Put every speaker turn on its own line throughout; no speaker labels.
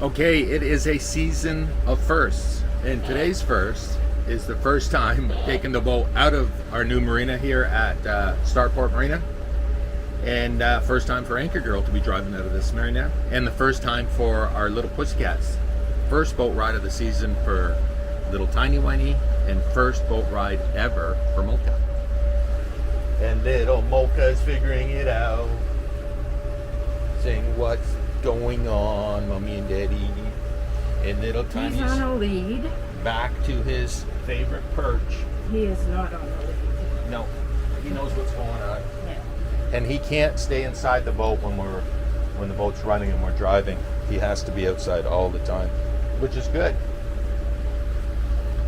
Okay, it is a season of firsts, and today's first is the first time taking the boat out of our new marina here at Starport Marina, and first time for Anchor Girl to be driving out of this marina, and the first time for our little pussycats. First boat ride of the season for little Tiny Whiny, and first boat ride ever for Mocha. And little Mocha's figuring it out, saying what's going on, Mommy and Daddy. And little Tiny's
on a lead.
Back to his favorite perch.
He is not on a lead.
No, he knows what's going on.
Yeah.
And he can't stay inside the boat when the boat's running and we're driving. He has to be outside all the time, which is good.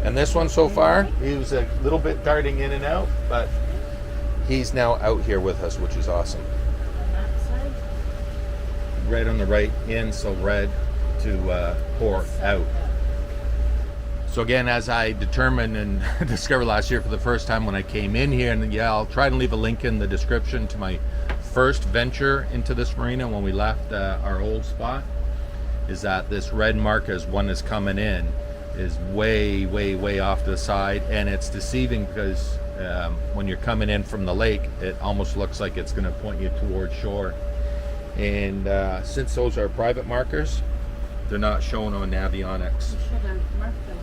And this one so far, he was a little bit darting in and out, but he's now out here with us, which is awesome.
On that side?
Red on the right in, so red to pour out. So again, as I determined and discovered last year for the first time when I came in here, and yeah, I'll try to leave a link in the description to my first venture into this marina when we left our old spot, is that this red mark as one is coming in is way off to the side, and it's deceiving because when you're coming in from the lake, it almost looks like it's going to point you towards shore. And since those are private markers, they're not shown on Navionics.
You should have marked them.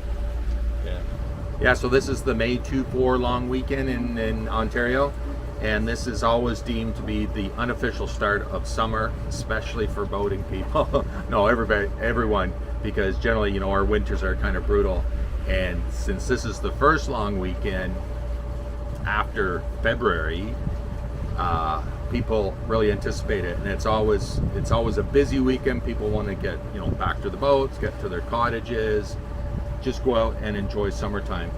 Yeah, so this is the May 2-4 long weekend in Ontario, and this is always deemed to be the unofficial start of summer, especially for boating people. No, everyone, because generally, you know, our winters are kind of brutal, and since this is the first long weekend after February, people really anticipate it, and it's always a busy weekend. People want to get, you know, back to the boats, get to their cottages, just go out and enjoy summertime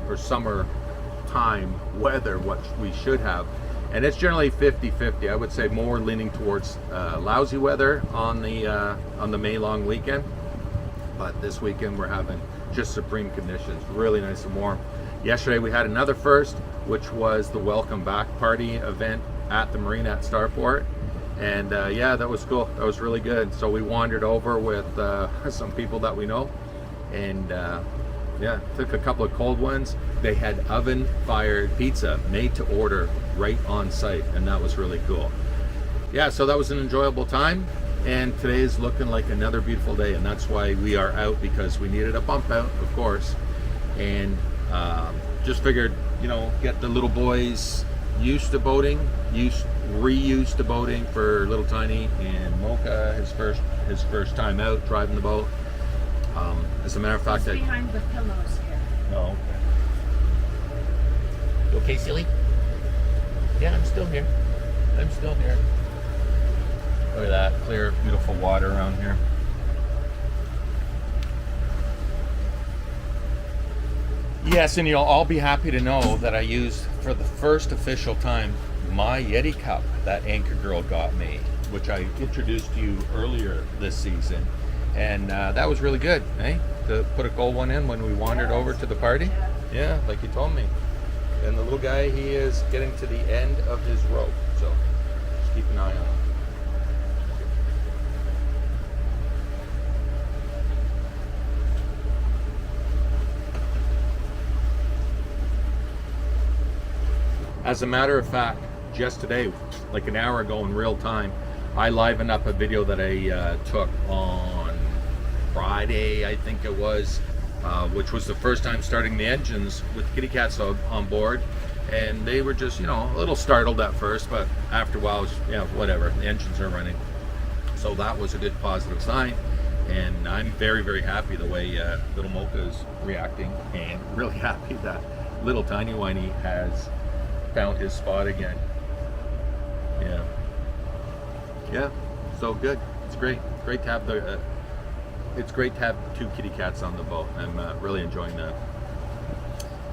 or summertime weather, what we should have. And it's generally 50-50. I would say more leaning towards lousy weather on the May long weekend, but this weekend we're having just supreme conditions, really nice and warm. Yesterday we had another first, which was the welcome back party event at the marina at Starport, and yeah, that was cool. That was really good. So we wandered over with some people that we know, and yeah, took a couple of cold ones. They had oven fired pizza made to order right on site, and that was really cool. Yeah, so that was an enjoyable time, and today is looking like another beautiful day, and that's why we are out, because we needed a bump out, of course, and just figured, you know, get the little boys used to boating, reused to boating for little Tiny and Mocha, his first time out driving the boat. As a matter of fact,
behind the pillows here.
Oh, okay. You okay, silly? Yeah, I'm still here. Look at that clear, beautiful water around here. Yes, and you'll all be happy to know that I used for the first official time my Yeti cup that Anchor Girl got me, which I introduced to you earlier this season. And that was really good, eh? To put a gold one in when we wandered over to the party. Yeah, like you told me. And the little guy, he is getting to the end of his rope, so just keep an eye on him. As a matter of fact, just today, like an hour ago in real time, I livened up a video that I took on Friday, I think it was, which was the first time starting the engines with kitty cats on board, and they were just, you know, a little startled at first, but after a while, it was, yeah, whatever, the engines are running. So that was a good positive sign, and I'm very happy the way little Mocha is reacting, and really happy that little Tiny Whiny has found his spot again. Yeah, so good. It's great to have it's great to have two kitty cats on the boat. I'm really enjoying that,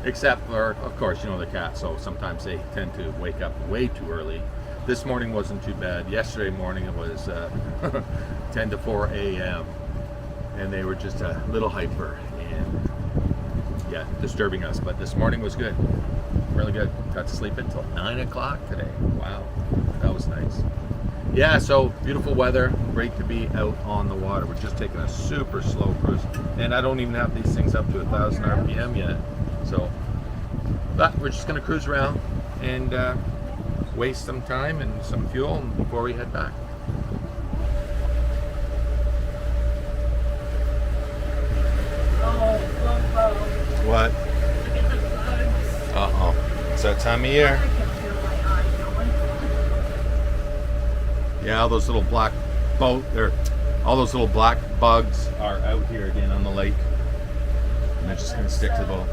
except for, of course, you know, the cats, so sometimes they tend to wake up way too early. This morning wasn't too bad. Yesterday morning it was 10 to 4 a.m. and they were just a little hyper and yeah, disturbing us, but this morning was good. Really good. Got to sleep until 9 o'clock today. Wow, that was nice. Yeah, so beautiful weather. great to be out on the water. We're just taking a super slow cruise, and I don't even have these things up to 1,000 RPM yet. So, but we're just gonna cruise around and waste some time and some fuel before we head back. What? Uh-oh. It's that time of year. Yeah, all those little black all those little black bugs are out here again on the lake. And they're just gonna stick to the boat.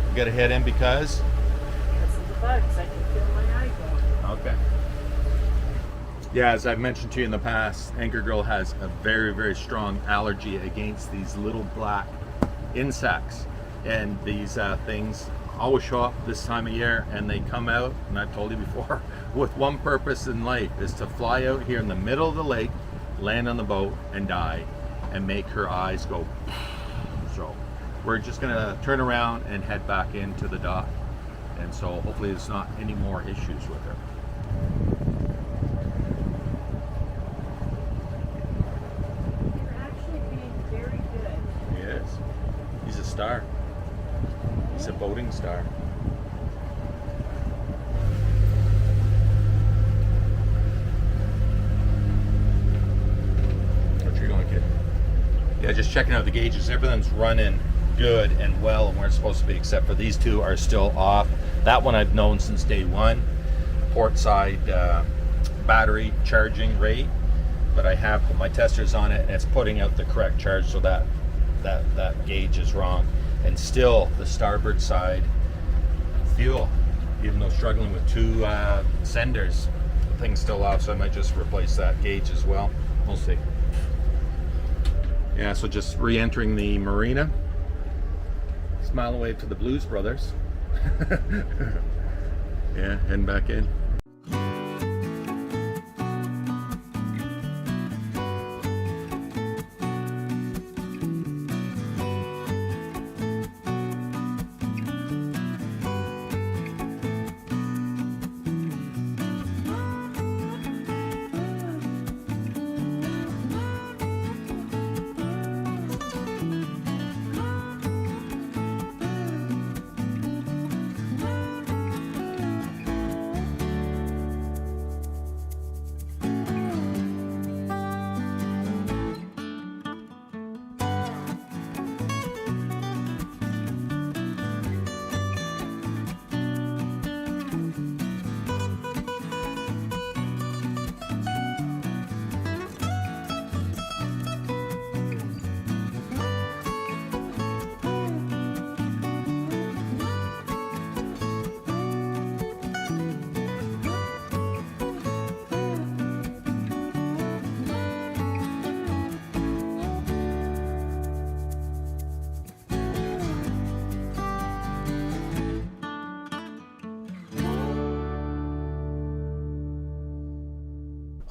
You gotta head in because?
Because of the bugs, I can feel my eye going.
Okay. Yeah, as I've mentioned to you in the past, Anchor Girl has a very, very strong allergy against these little black insects. And these things always show up this time of year, and they come out, and I've told you before, with one purpose in life, is to fly out here in the middle of the lake, land on the boat, and die, and make her eyes go. So we're just gonna turn around and head back into the dock. And so hopefully there's not any more issues with her.
You're actually being very good.
He is. He's a star. He's a boating star. What you going, kid? Yeah, just checking out the gauges. Everything's running good and well and where it's supposed to be, except for these two are still off. That one I've known since day one. Port side battery charging rate, but I have put my testers on it and it's putting out the correct charge, so that gauge is wrong. And still the starboard side fuel, even though struggling with two senders, the thing's still off, so I might just replace that gauge as well. We'll see. Yeah, so just re-entering the Marina. Smile away to the Blues Brothers. Yeah, heading back in.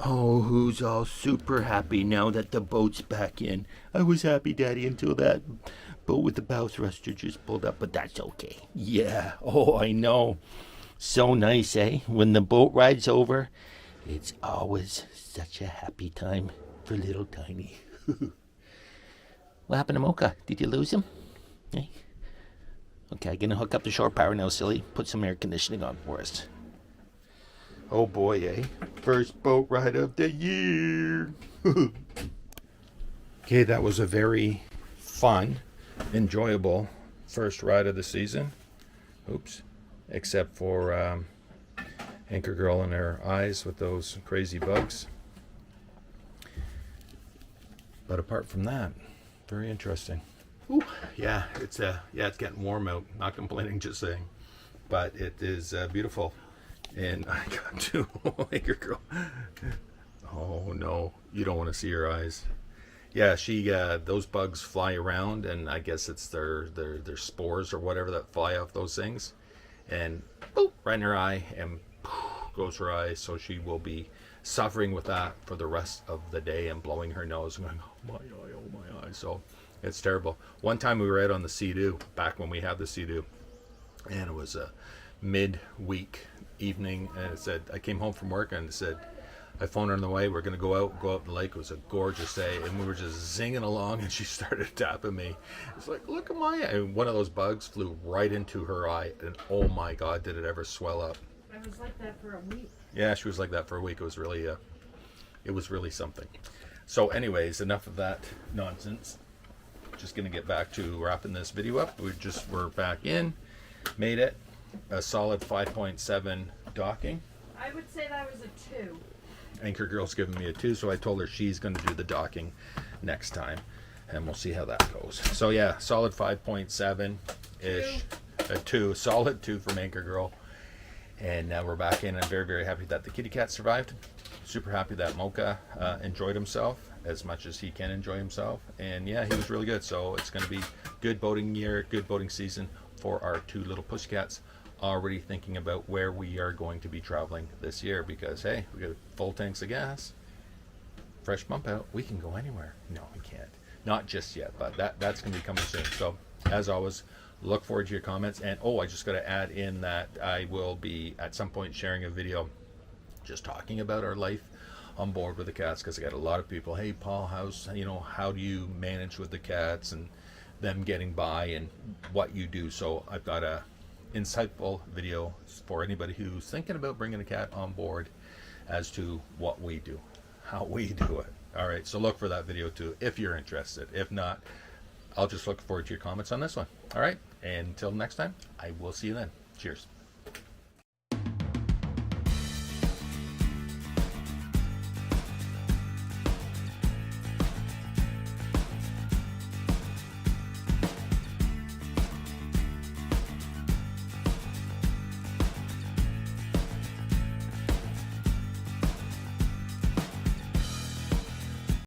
Oh, who's all super happy now that the boat's back in? I was happy, Daddy, until that boat with the bow thruster just pulled up, but that's okay. Yeah, oh, I know. So nice, eh? When the boat ride's over, it's always such a happy time for little Tiny. What happened to Mocha? Did you lose him? Eh? Okay, I'm gonna hook up the shore power now, silly. Put some air conditioning on for us. Oh boy, eh? First boat ride of the year. Okay, that was a very fun, enjoyable first ride of the season. Oops. Except for Anchor Girl and her eyes with those crazy bugs. But apart from that, very interesting. Ooh, yeah, it's getting warm out. Not complaining, just saying. But it is beautiful. And I got to Anchor Girl. Oh no, you don't want to see her eyes. Yeah, she those bugs fly around, and I guess it's their spores or whatever that fly off those things, and boop, right in her eye, and poof, goes her eye. So she will be suffering with that for the rest of the day and blowing her nose and going, oh my eye. So it's terrible. One time we were out on the Sea-Doo, back when we had the Sea-Doo, and it was a midweek evening, and it said, I came home from work and it said, I phoned her on the way. We're going to go out the lake. It was a gorgeous day, and we were just zinging along, and she started tapping me. It's like, look at my eye. And one of those bugs flew right into her eye, and oh my God, did it ever swell up.
I was like that for a week.
Yeah, she was like that for a week. It was really something. So anyways, enough of that nonsense. Just going to get back to wrapping this video up. We're back in. Made it. A solid 5.7 docking.
I would say that was a 2.
Anchor Girl's giving me a 2, so I told her she's going to do the docking next time, and we'll see how that goes. So yeah, solid 5.7-ish, a 2, solid 2 from Anchor Girl. And now we're back in. I'm very, very happy that the kitty cat survived. Super happy that Mocha enjoyed himself as much as he can enjoy himself. And yeah, he was really good. So it's going to be good boating year, good boating season for our 2 little pussycats. Already thinking about where we are going to be traveling this year, because hey, we got full tanks of gas, fresh pump out, we can go anywhere. No, we can't, not just yet, but that's going to be coming soon. So as always, look forward to your comments. And I just got to add in that I will be at some point sharing a video just talking about our life on board with the cats, because I got a lot of people, hey Paul, how do you manage with the cats and them getting by and what you do. So I've got a insightful video for anybody who's thinking about bringing a cat on board as to what we do, how we do it. All right, so look for that video too if you're interested. If not, I'll just look forward to your comments on this one. All right, and until next time, I will see you then. Cheers.